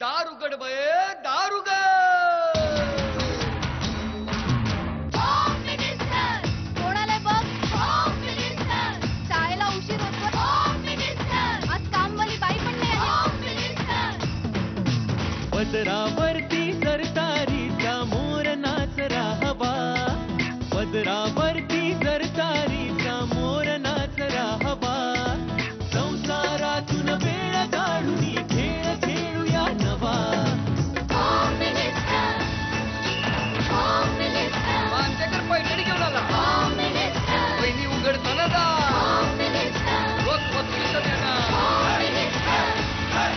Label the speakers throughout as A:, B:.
A: दार उघड बये, दार उघड.
B: कोणाला बघ, होम मिनिस्टर. शाळेला उशीर होतो, होम मिनिस्टर. आज कामवाली बाई पण नाही आली, होम मिनिस्टर.
C: पदरावरती सरतारीचा मोर नाचरा हवा, पदरावरती सरतारीचा मोर नाचरा हवा. संसारातून वेळ काढून खेळ खेळूया नवा.
B: Home minister. Home minister.
A: Manjekar Paithani घेऊन आला.
B: Home minister.
A: वहिनी उघडताना जा.
B: Home minister.
A: रोज वकील देणार.
B: Home minister. Home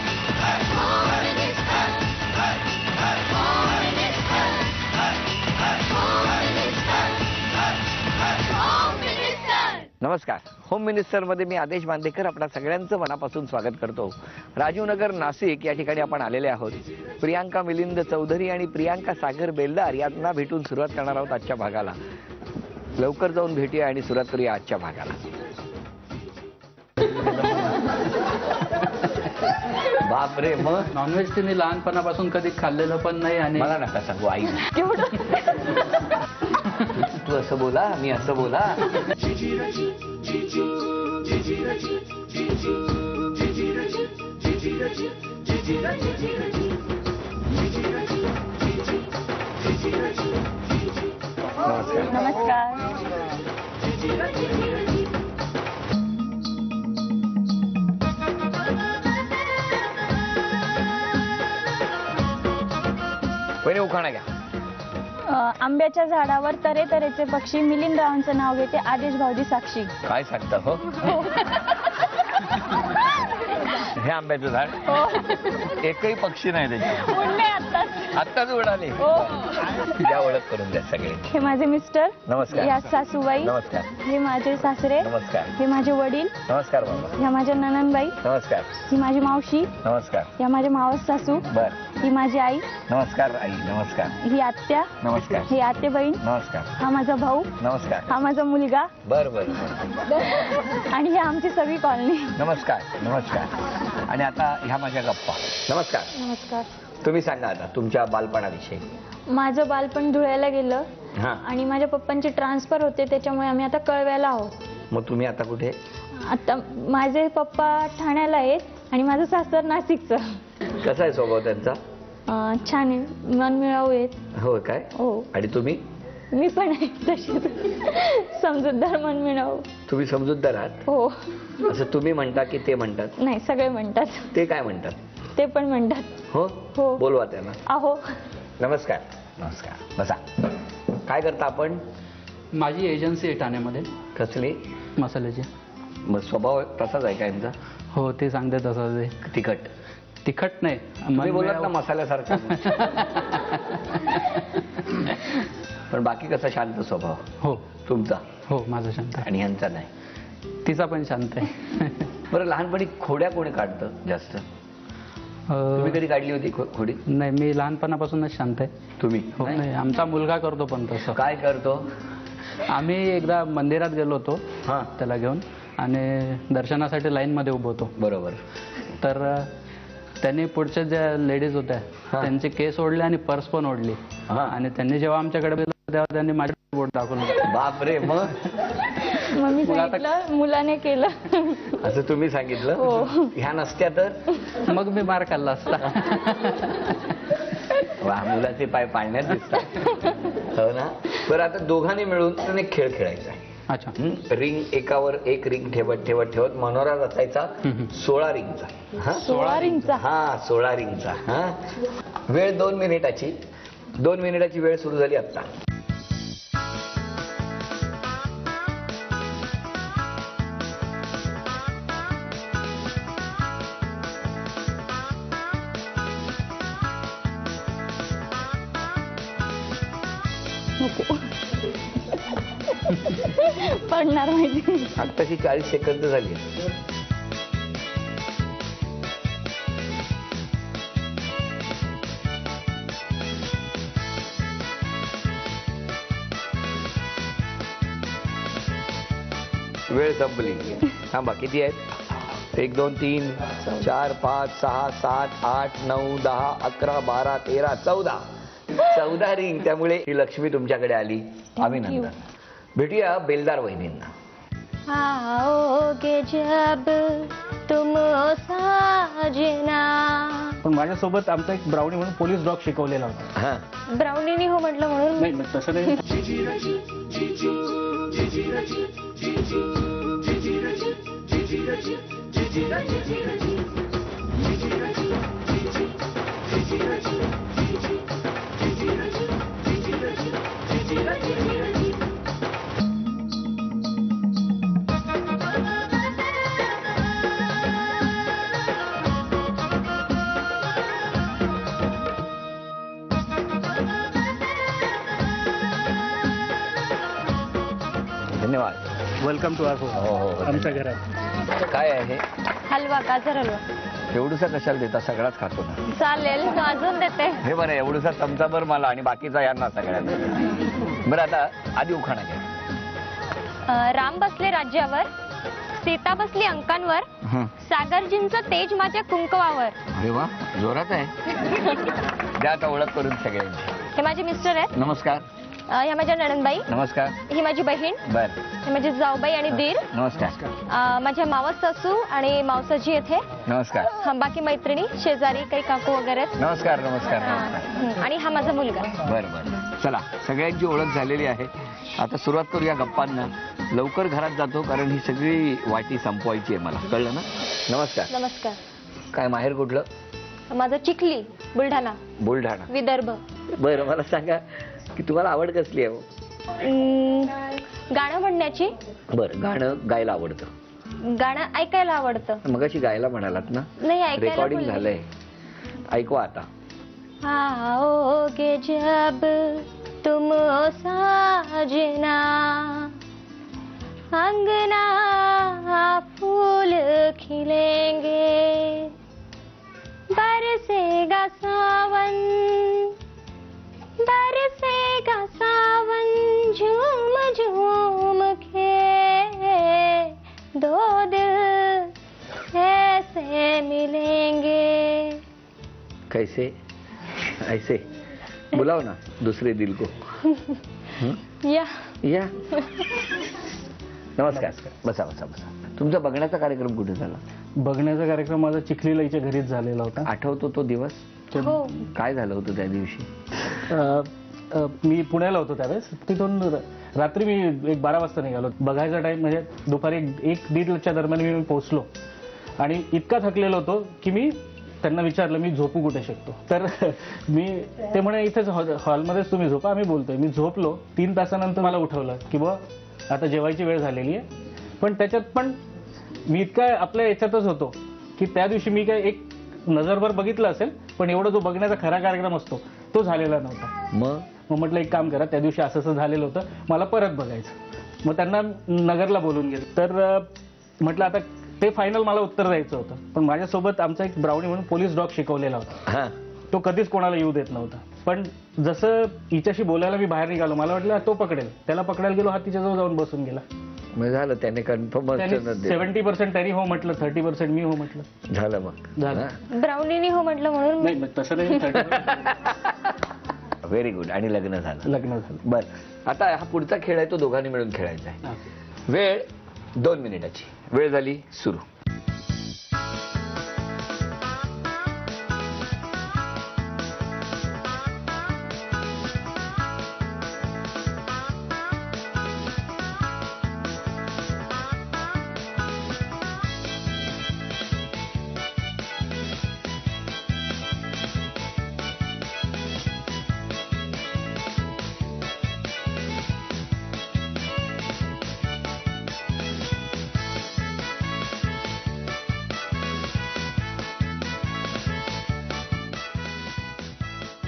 B: minister. Home minister. Home minister. Home minister.
D: नमस्कार. होम मिनिस्टरमध्ये मी आदेश बांदेकर आपल्या सगळ्यांचं मनापासून स्वागत करतो. राजीवनगर नाशिक या ठिकाणी आपण आलेले आहोत. प्रियांका मिलिंद चौधरी आणि प्रियांका सागर बेलदार यांना भेटून सुरुवात करणार आहोत आजच्या भागाला. लवकर जाऊन भेटूया आणि सुरुवात करूया आजच्या भागाला. बापरे, मग
E: नॉनव्हेज तिने लहानपणापासून कधी खाल्लेलं पण नाही आणि
D: मला नका सांगू आई. तू असं बोला, मी असं बोला.
B: नमस्कार.
D: पहिले उखाणा घ्या.
F: आंब्याच्या झाडावर तऱ्हेतऱ्हेचे पक्षी, मिलिंदरावांचं नाव घेते आदेश भाऊजी साक्षी.
D: काय सांगता हो? हे आंब्याचं झाड एकही पक्षी नाही त्याच्यात.
F: उडले आत्ताच.
D: आत्ताच उडाले.
F: हो.
D: द्या ओळख करून द्या सगळे.
F: हे माझे मिस्टर.
D: नमस्कार.
F: या सासूबाई.
D: नमस्कार.
F: हे माझे सासरे.
D: नमस्कार.
F: हे माझे वडील.
D: नमस्कार बाबा.
F: ह्या माझ्या ननंदबाई.
D: नमस्कार.
F: ही माझी मावशी.
D: नमस्कार.
F: या माझ्या मावस सासू.
D: बर.
F: ही माझी आई.
D: नमस्कार आई. नमस्कार.
F: ही आत्या.
D: नमस्कार.
F: ही आते बहीण.
D: नमस्कार.
F: हा माझा भाऊ.
D: नमस्कार.
F: हा माझा मुलगा.
D: बर बर.
F: आणि ही आमची सगळी कॉलनी.
D: नमस्कार. नमस्कार. आणि आता ह्या माझ्या गप्पा. नमस्कार.
F: नमस्कार.
D: तुम्ही सांगा आता तुमच्या बालपणाविषयी.
F: माझं बालपण धुळ्याला गेलं
D: हा.
F: आणि माझ्या पप्पांचे ट्रान्सफर होते, त्याच्यामुळे आम्ही आता कळव्याला आहोत.
D: मग तुम्ही आता कुठे?
F: आता माझे पप्पा ठाण्याला आहेत आणि माझं सासर नाशिकचं.
D: कसा आहे स्वभाव त्यांचा?
F: छान आहे, मनमिळावू आहेत.
D: हो काय?
F: हो.
D: आणि तुम्ही?
F: मी पण आहे तशीच समजूतदार, मनमिळावू.
D: तुम्ही समजूतदार आहात?
F: हो.
D: असं तुम्ही म्हणता की ते म्हणतात?
F: नाही, सगळे म्हणतात.
D: ते काय म्हणतात?
F: ते पण म्हणतात.
D: हो
F: हो.
D: बोलवा त्यांना.
F: अहो.
D: नमस्कार. नमस्कार. बसा. काय करता आपण?
E: माझी एजन्सी आहे ठाण्यामध्ये
D: कसली?
E: मसाल्याची.
D: मग स्वभाव तसाच आहे का यांचा?
E: हो, ते सांगते तसं. ते
D: तिखट?
E: तिखट नाही,
D: तुम्ही बोललात ना मसाल्यासारखं. पण बाकी कसा शांत स्वभाव?
E: हो.
D: तुमचा?
E: हो, माझं शांत आहे.
D: आणि यांचा नाही?
E: तिचा पण शांत आहे.
D: बरं, लहानपणी खोड्या कोणी काढतं जास्त? तुम्ही कधी काढली होती खोडी?
E: नाही, मी लहानपणापासूनच शांत आहे.
D: तुम्ही?
E: हो. नाही, आमचा मुलगा करतो पण तसं.
D: काय करतो?
E: आम्ही एकदा मंदिरात गेलो होतो
D: हा.
E: त्याला घेऊन, आणि दर्शनासाठी लाईन मध्ये उभं होतो.
D: बरोबर. तर
E: त्यांनी पुढच्या ज्या लेडीज होत्या
D: हा.
E: त्यांचे केस ओढले आणि पर्स पण ओढली.
D: हा.
E: आणि त्यांनी जेव्हा आमच्याकडे बघितलं तेव्हा त्यांनी माझे बोट दाखवलं.
D: बापरे. मग
F: मग मी
E: मग आता-
F: सांगितलं, मुलाने केलं.
D: असं तुम्ही सांगितलं?
F: हो.
D: ह्या नसत्या तर?
E: मग मी मार खाल्ला असता.
D: वा, मुलाचे पाय पाळण्यात दिसतात. हो ना. बरं, आता दोघांनी मिळून त्याने खेळ खेळायचा आहे.
E: अच्छा.
D: रिंग एकावर एक रिंग ठेवत ठेवत ठेवत मनोरा रचायचा 16 रिंगचा. हा,
F: 16 रिंगचा.
D: हा, 16 रिंगचा. हा. वेळ 2 मिनिटाची. 2 मिनिटाची वेळ सुरू झाली आता.
F: नको. पडणार माहिती.
D: आत्ताची 40 सेकंद झाली. वेळ संपली. थांबा, किती आहेत? 1 2 3 4 5 6 7 8 9 10 11 12 13 14 रिंग. त्यामुळे ही लक्ष्मी तुमच्याकडे आली. अभिनंदन. भेटूया बेलदार वहिनींना.
B: आओगे जब तुम साजना.
E: पण माझ्यासोबत आमचा एक ब्राउनी म्हणून पोलीस डॉग शिकवलेला होता.
D: हा
B: ब्राउनीनी हो म्हटलं म्हणून
E: नाही तसं नाही.
D: धन्यवाद.
E: वेलकम टू आवर
D: हो
E: होम.
D: हो
E: आमच्या घरात.
D: काय आहे
B: हलवा, गाजर हलवा.
D: एवढूसा कशाला देता? सगळाच खातो ना.
B: चालेल, अजून देते.
D: हे बरं एवढूसा चमचाभर मला आणि बाकीचा यांना सगळ्यांना. बरं आता आधी उखाणा घ्या.
B: राम बसले राज्यावर, सीता बसली अंकांवर, सागरजींचं तेज माझ्या कुंकवावर.
D: अरे वा जोरात आहे. द्या आता ओळख करून सगळ्यांची.
B: हे माझे मिस्टर आहेत.
D: नमस्कार.
B: ह्या माझ्या नणंदबाई.
D: नमस्कार.
B: ही माझी बहीण.
D: बर.
B: हे माझी जाऊबाई आणि दीर.
D: नमस्कार.
B: माझ्या मावस सासू आणि मावसाजी येथे.
D: नमस्कार.
B: बाकी मैत्रिणी, शेजारी, काही काकू वगैरे.
D: नमस्कार नमस्कार नमस्कार.
B: आणि हा माझा मुलगा.
D: बरं बरं. चला सगळ्यांची ओळख झालेली आहे. आता सुरुवात करूया गप्पांना. लवकर घरात जातो कारण ही सगळी वाटी संपवायची आहे मला. कळलं ना? नमस्कार.
B: नमस्कार.
D: काय माहेर कुठलं?
B: माझं चिखली, बुलढाणा.
D: बुलढाणा.
B: विदर्भ.
D: बरं मला सांगा की तुम्हाला आवड कसली आहे?
B: गाणं म्हणण्याची.
D: बरं गाणं गायला आवडतं?
B: गाणं ऐकायला आवडतं.
D: मगाशी गायला म्हणालात ना?
B: नाही ऐकायला.
D: रेकॉर्डिंग
B: बोलले.
D: झालंय. ऐकवा आता.
B: आओगे जब तुम साजना, अंगना फूल खिलेंगे, बरसेगा सावन, बरसेगा सावन, झूम झूम के दो दिल ऐसे मिलेंगे.
D: कैसे ऐसे बुलाओ ना दूसरे दिल को.
B: या
D: या. नमस्कार. बसा बसा बसा. तुमचा बघण्याचा कार्यक्रम कुठे झाला?
E: बघण्याचा कार्यक्रम माझा चिखलीलाईच्या घरीच झालेला होता.
D: आठवतो तो दिवस?
B: हो.
D: काय झालं होतं त्या दिवशी?
E: मी पुण्याला होतो त्यावेळेस. तिथून रात्री मी 1-12 वाजता निघालो. बघायचा टाइम म्हणजे दुपारी 1-1:30च्या दरम्यान मी पोहोचलो आणि इतका थकलेलो होतो की मी त्यांना विचारलं मी झोपू कुठे शकतो. तर मी ते म्हणे इथेच हॉलमध्येच तुम्ही झोपा, आम्ही बोलतोय. मी झोपलो. 3 तासानंतर मला उठवलं की बुवा आता जेवायची वेळ झालेली आहे. पण त्याच्यात पण मी इतका आपल्या याच्यातच होतो की त्या दिवशी मी काय एक नजरभर बघितलं असेल पण एवढा जो बघण्याचा खरा कार्यक्रम असतो तो झालेला नव्हता. मग म्हटलं एक काम करा, त्या दिवशी असं असं झालेलं होतं, मला परत बघायचं. मग त्यांना नगरला बोलून गेलं. तर म्हटलं आता ते फायनल मला उत्तर द्यायचं होतं. पण माझ्यासोबत आमचा एक ब्राउनी म्हणून पोलीस डॉग शिकवलेला होता. तो कधीच कोणाला येऊ देत नव्हता. पण जसं हिच्याशी बोलायला मी बाहेर निघालो मला वाटलं तो पकडेल. त्याला पकडायला गेलो, हा तिच्याजवळ जाऊन बसून गेला.
D: मग झालं त्याने कन्फर्म
E: 70% त्यांनी हो म्हटलं, 30% मी हो म्हटलं.
D: झालं. मग
E: झालं.
B: ब्राउनीनी हो म्हटलं म्हणून.
E: नाही तसं नाही.
D: Very good. आणि लग्न झालं?
E: लग्न झालं.
D: बरं आता हा पुढचा खेळ आहे तो दोघांनी मिळून खेळायचा आहे. वेळ 2 मिनिटाची. वेळ झाली सुरू.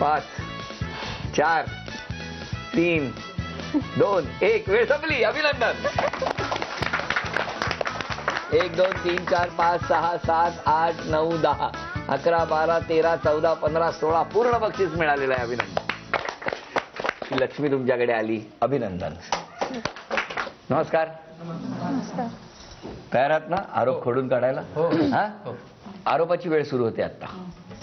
D: पाच, 4, 3, 2, 1. वेळ संपली. अभिनंदन. 1 2 3 4 5 6 7 8 9 10 11 12 13 14 15 16 पूर्ण बक्षीस मिळालेलं आहे. अभिनंदन. लक्ष्मी तुमच्याकडे आली. अभिनंदन. नमस्कार.
B: नमस्कार.
D: तयार आहात ना आरोप खोडून काढायला? हा, आरोपाची वेळ सुरू होते आता.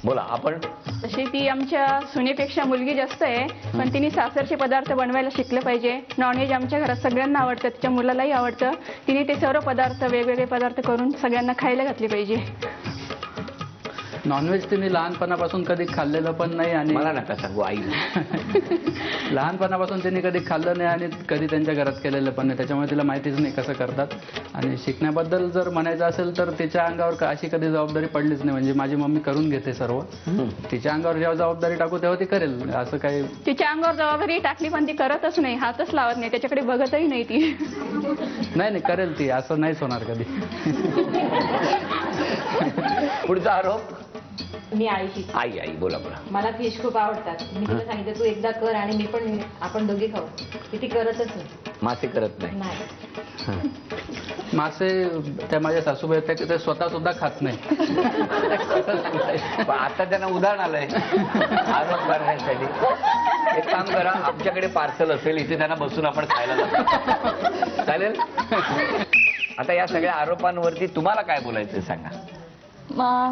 D: बोला आपण.
G: तशी ती आमच्या सुनेपेक्षा मुलगी जास्त आहे, पण तिने सासरचे पदार्थ बनवायला शिकले पाहिजे. नॉनव्हेज आमच्या घरात सगळ्यांना आवडतं, तिच्या मुलालाही आवडतं. तिने ते सर्व पदार्थ वेगवेगळे पदार्थ करून सगळ्यांना खायला घातले पाहिजे.
H: नॉनव्हेज तिने लहानपणापासून कधी खाल्लेलं पण नाही आणि
D: मला नका सांगू आई.
H: लहानपणापासून तिने कधी खाल्लं नाही आणि कधी त्यांच्या घरात केलेलं पण नाही, त्याच्यामुळे तिला माहितीच नाही कसं करतात. आणि शिकण्याबद्दल जर म्हणायचं असेल तर तिच्या अंगावर अशी कधी जबाबदारी पडलीच नाही. म्हणजे माझी मम्मी करून घेते सर्व. तिच्या अंगावर जेव्हा जबाबदारी टाकू तेव्हा ती करेल. असं काही
G: तिच्या अंगावर जबाबदारी टाकली पण ती करतच नाही, हातच लावत नाही, त्याच्याकडे बघतही नाही ती.
H: नाही करेल ती, असं नाहीच होणार कधी.
D: पुढचा आरोप.
I: मी आईची.
D: आई बोला बोला.
I: मला फिश खूप आवडतात. मी तिला सांगितलं तू एकदा कर आणि मी पण आपण दोघे खाऊ. ती करतच नाही.
D: मासे करत नाही.
H: मासे त्या माझ्या सासूबाई ते स्वतः सुद्धा खात नाही.
D: आता त्यांना उदाहरण आलंय आरोप करण्यासाठी. एक काम करा, आमच्याकडे पार्सल असेल इथे, त्यांना बसून आपण खायला जाऊ. चालेल? आता या सगळ्या आरोपांवरती तुम्हाला काय बोलायचं सांगा.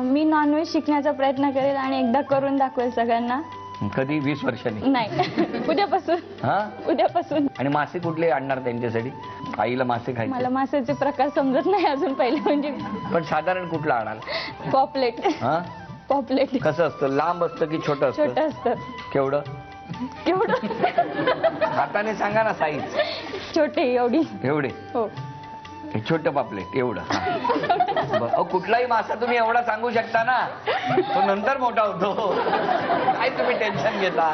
F: मी नॉनव्हेज शिकण्याचा प्रयत्न करेल आणि एकदा करून दाखवेल सगळ्यांना.
D: कधी? 20 वर्षांनी?
F: नाही, उद्यापासून.
D: हा,
F: उद्यापासून.
D: आणि मासे कुठले आणणार त्यांच्यासाठी? आईला मासे खायचे.
F: मला मासेचे प्रकार समजत नाही अजून पहिले म्हणजे.
D: पण साधारण कुठला आणाल?
F: पॉपलेट.
D: हा,
F: पॉपलेट.
D: कसं असतं? लांब असतं की छोटं असतं?
F: छोटं असतं.
D: केवढं?
F: केवढं?
D: हाताने सांगा ना साईज.
F: छोटे एवढी.
D: एवढे?
F: हो.
D: छोटं पापलेट एवढं. कुठलाही मासा तुम्ही एवढा सांगू शकता ना, तो नंतर मोठा होतो. काय तुम्ही टेन्शन घेता,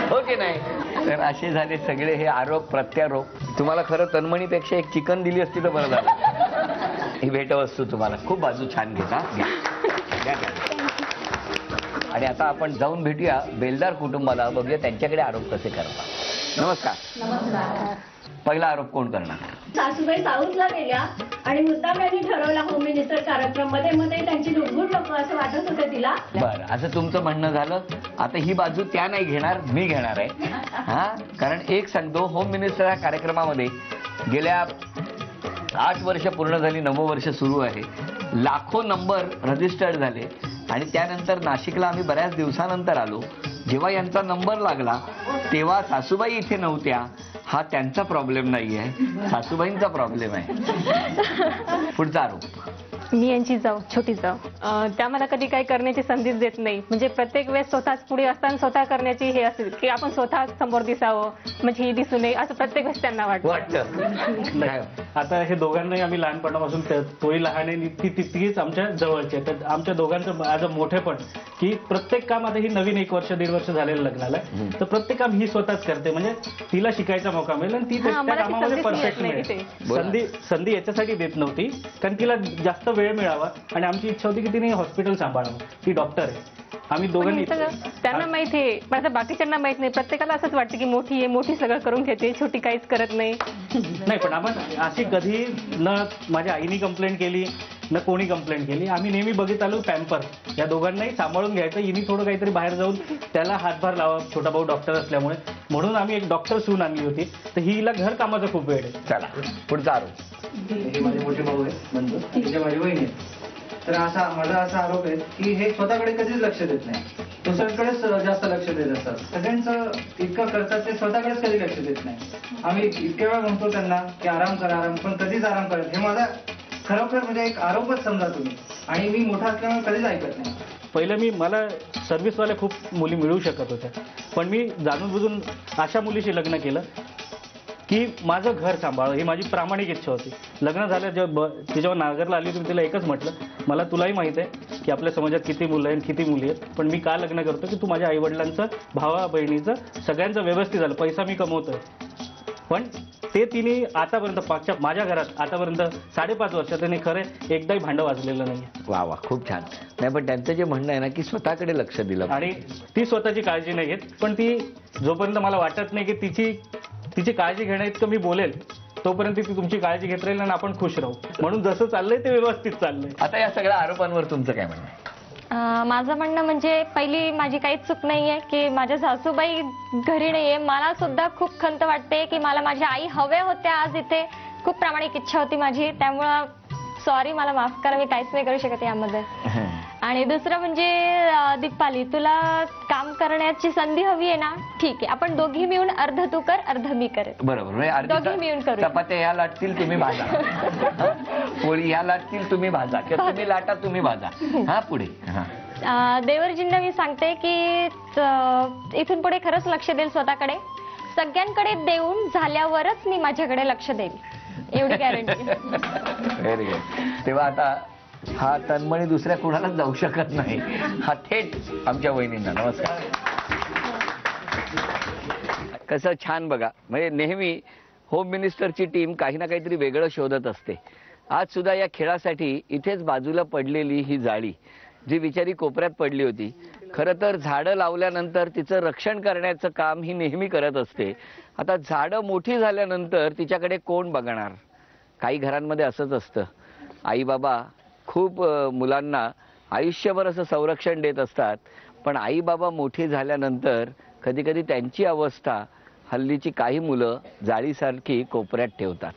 D: हो की नाही? तर असे झाले सगळे हे आरोप प्रत्यारोप. तुम्हाला खरं तन्मणीपेक्षा एक चिकन दिली असती तर बरं झालं. ही भेटवस्तू तुम्हाला. खूप बाजू छान घेता. घ्या. आणि आता आपण जाऊन भेटूया बेलदार कुटुंबाला, बघूया त्यांच्याकडे आरोप कसे करतात. नमस्कार. पहिला आरोप कोण करणार?
J: सासूबाई साऊथला गेल्या आणि मुद्दाम त्यांनी ठरवला होम मिनिस्टर कार्यक्रम मध्ये, मग ते त्यांची लुटबुट नको असं वाटत होतं तिला.
D: बरं, असं तुमचं म्हणणं झालं. आता ही बाजू त्या नाही घेणार, मी घेणार आहे. हा, कारण एक सांगतो, होम मिनिस्टर या कार्यक्रमामध्ये गेल्या 8 वर्ष पूर्ण झाली, 9वं वर्ष सुरू आहे. लाखो नंबर रजिस्टर्ड झाले आणि त्यानंतर नाशिकला आम्ही बऱ्याच दिवसानंतर आलो. जेव्हा यांचा नंबर लागला तेव्हा सासूबाई इथे नव्हत्या. हा त्यांचा प्रॉब्लेम नाही आहे, सासूबाईंचा प्रॉब्लेम आहे. पुढचा आरोप.
K: मी यांची जाऊ, छोटी जाऊ. त्या मला कधी काही करण्याची संधीच देत नाही. म्हणजे प्रत्येक वेळेस स्वतःच पुढे असताना स्वतः करण्याची हे असेल की आपण स्वतः समोर दिसावं, म्हणजे ही दिसू नये, असं प्रत्येक वेळेस त्यांना वाटतं.
E: आता हे दोघांनाही आम्ही लहानपणापासून, तोही लहान आहे, तीच आमच्या जवळची आहे. तर आमच्या दोघांचं आज मोठेपण की प्रत्येक काम, आता ही नवीन 1 वर्ष 1.5 वर्ष झालेलं लग्नाला, तर प्रत्येक काम ही स्वतःच करते. म्हणजे तिला शिकायचा मौका मिळेल आणि ती त्या कामामध्ये परफेक्ट मिळेल. संधी याच्यासाठी देत नव्हती कारण तिला जास्त वेळ मिळावा आणि आमची इच्छा होती की तिने हॉस्पिटल सांभाळावं. ती डॉक्टर आहे. आम्ही दोघांनी,
K: त्यांना माहिती आहे, माझ्या बाकीच्यांना माहित नाही. प्रत्येकाला असंच वाटतं की मोठी आहे, मोठी सगळं करून घेते, छोटी काहीच करत नाही.
E: पण आपण अशी कधी न माझ्या आईनी कंप्लेंट केली न कोणी कंप्लेंट केली. आम्ही नेहमी बघित आलो पॅम्पर, या दोघांनाही सांभाळून घ्यायचं. हिनी थोडं काहीतरी बाहेर जाऊन त्याला हातभार लावा, छोटा भाऊ डॉक्टर असल्यामुळे, म्हणून आम्ही एक डॉक्टर सून आणली होती. तर हिला घर कामाचा खूप वेळ आहे.
D: चला पुढचा आरोप.
L: माझे मोठे भाऊ आहे, म्हणतो माझी वहिनी. तर माझा असा आरोप आहे की हे स्वतःकडे कधीच लक्ष देत नाही, दुसऱ्यांकडेच जास्त लक्ष देत असतात. सगळ्यांचं इतकं करतात ते स्वतःकडेच कधी लक्ष देत नाही. आम्ही इतक्या वेळा म्हणतो त्यांना की आराम करा, पण कधीच आराम करत. हे माझा खरोखर म्हणजे एक आरोपच समजा तुम्ही. आणि मी मोठा असल्यामुळे कधीच ऐकत नाही.
E: पहिलं मला सर्व्हिसवाल्या खूप मुली मिळू शकत होत्या, पण मी जाणून बुजून अशा मुलीशी लग्न केलं की माझं घर सांभाळ, ही माझी प्रामाणिक इच्छा होती. लग्न झालं जेव्हा नागरला आली होती, तिला एकच म्हटलं, मला तुलाही माहित आहे की आपल्या समाजात किती मुलं आहेत, किती मुली आहेत, पण मी का लग्न करतो की तू माझ्या आईवडिलांचं, भावा बहिणीचं, सगळ्यांचं व्यवस्थित झालं. पैसा मी कमवतोय. पण ते तिने आतापर्यंत माझ्या घरात आतापर्यंत 5.5 वर्षात त्यांनी खरं एकदाही भांडं वाजलेलं नाही.
D: वा वा, खूप छान. नाही पण त्यांचं जे म्हणणं आहे ना की स्वतःकडे लक्ष दिलं
E: आणि ती स्वतःची काळजी नाही घेत. पण ती जोपर्यंत मला वाटत नाही की तिची काळजी घेण्या इतकं मी बोलेल, तोपर्यंत ती तुमची काळजी घेत राहील आणि आपण खुश राहू. म्हणून जसं चाललंय ते व्यवस्थित चाललंय.
D: आता या सगळ्या आरोपांवर तुमचं काय म्हणणं आहे?
K: माझं म्हणणं म्हणजे पहिली माझी काहीच चूक नाहीये की माझ्या सासूबाई घरी नाहीये. मला सुद्धा खूप खंत वाटते की मला माझ्या आई हव्या होत्या आज इथे,
M: खूप प्रामाणिक इच्छा होती माझी, त्यामुळं सॉरी, मला माफ करा, मी काहीच नाही करू शकत यामध्ये. आणि दुसरं म्हणजे दीपाली, तुला काम करण्याची संधी हवी आहे ना, ठीक आहे, आपण दोघी मिळून अर्ध तू कर अर्ध मी करेन.
D: बरोबर,
M: दोघी मिळून करू.
D: चपात्या ह्या लाटतील तुम्ही भाजा, पोळी ह्या लाटतील तुम्ही भाजा, किंवा तुम्ही लाटा तुम्ही भाजा. हा पुढे.
M: देवरजींना मी सांगते की इथून पुढे खरंच लक्ष देईल स्वतःकडे, सगळ्यांकडे देऊन झाल्यावरच मी माझ्याकडे लक्ष देईल, एवढी गॅरंटी.
D: Very good. तेव्हा आता हा तन्मणी दुसऱ्या कुणालाच जाऊ शकत नाही, हा थेट आमच्या वहिनींना. नमस्कार. कसं छान बघा, म्हणजे नेहमी होम मिनिस्टरची टीम काही ना काहीतरी वेगळं शोधत असते. आज सुद्धा या खेळासाठी इथेच बाजूला पडलेली ही जाळी, जी बिचारी कोपऱ्यात पडली होती, खरं तर झाडं लावल्यानंतर तिचं रक्षण करण्याचं काम ही नेहमी करत असते. आता झाडं मोठी झाल्यानंतर तिच्याकडे कोण बघणार? काही घरांमध्ये असंच असतं, आई बाबा खूप मुलांना आयुष्यभर असं संरक्षण देत असतात, पण आई बाबा मोठी झाल्यानंतर कधी कधी त्यांची अवस्था हल्लीची काही मुलं जाळीसारखी कोपऱ्यात ठेवतात.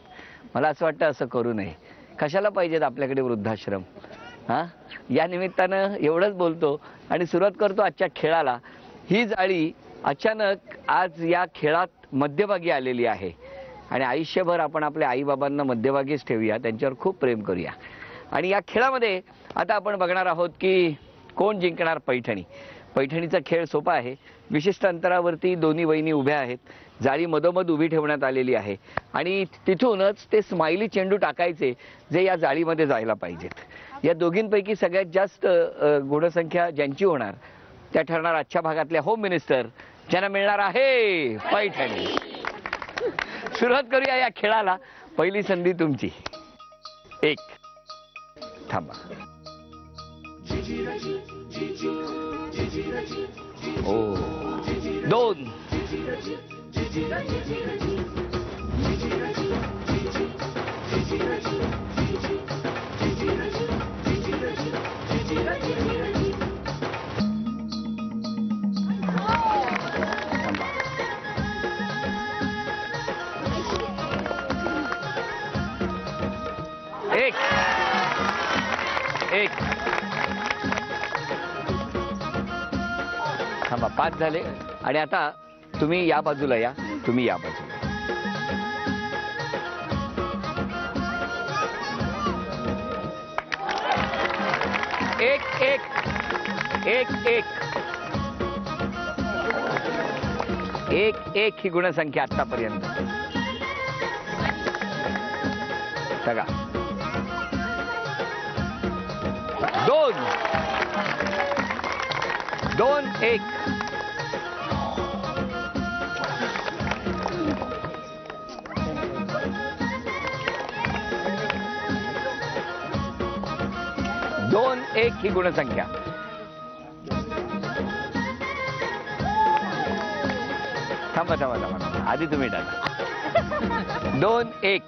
D: मला असं वाटतं असं करू नये. कशाला पाहिजेत आपल्याकडे वृद्धाश्रम? या निमित्तानं एवढंच बोलतो आणि सुरुवात करतो आजच्या खेळाला. ही जाळी अचानक आज या खेळात मध्यभागी आलेली आहे आणि आयुष्यभर आपण आपल्या आईबाबांना मध्यभागीच ठेवूया, त्यांच्यावर खूप प्रेम करूया. आणि या खेळामध्ये आता आपण बघणार आहोत की कोण जिंकणार पैठणी. पैठणीचा खेळ सोपा आहे. विशिष्ट अंतरावरती दोन्ही वहिनी उभ्या आहेत, जाळी मधोमध उभी ठेवण्यात आलेली आहे आणि तिथूनच ते स्माइली चेंडू टाकायचे जे या जाळीमध्ये जायला पाहिजेत. या दोघींपैकी सगळ्यात जास्त गुणसंख्या ज्यांची होणार त्या ठरणार आजच्या भागातल्या होम मिनिस्टर, ज्यांना मिळणार आहे पैठणी. सुरुवात करूया या खेळाला. पहिली संधी तुमची. एक, थांबा. ओ, दोन, एक, एक, थांबा. 5 झाले. आणि आता तुम्ही या बाजूला या, तुम्ही या बाजूला. एक, एक, एक, एक, एक, एक ही गुणसंख्या आतापर्यंत. बघा. 2, 2, 1. दोन एक ही गुणसंख्या. थांबा थांबा थांबा, आधी तुम्ही टाका. 2, 1.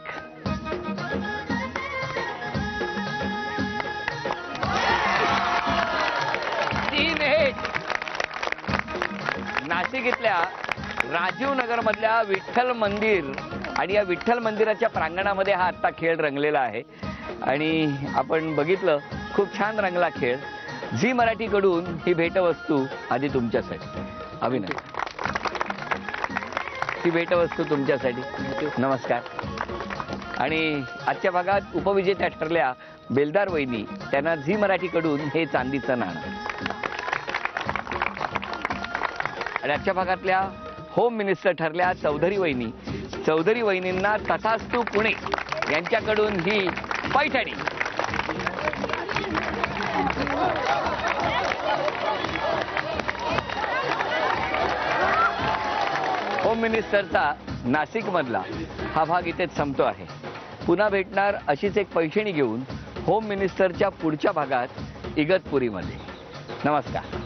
D: नाशिक इथल्या राजीव नगर मधल्या विठ्ठल मंदिर आणि या विठ्ठल मंदिराच्या प्रांगणामध्ये हा आत्ता खेळ रंगलेला आहे आणि आपण बघितलं खूप छान रंगला खेळ. झी मराठीकडून ही भेटवस्तू आधी तुमच्यासाठी. अभिनय, ही भेटवस्तू तुमच्यासाठी. नमस्कार. आणि आजच्या भागात उपविजेत्या ठरल्या बेलदार वहिनी, त्यांना झी मराठीकडून हे चांदीचं नाणं. आणि आजच्या भागातल्या होम मिनिस्टर ठरल्या चौधरी वहिनी. चौधरी वहिनींना तथास्तु पुणे यांच्याकडून ही पैठणी. होम मिनिस्टरचा नाशिक मधला हा भाग इथेच संपतो आहे. पुन्हा भेटणार अशीच एक पैठणी घेऊन होम मिनिस्टरच्या पुढच्या भागात इगतपुरीमध्ये. नमस्कार.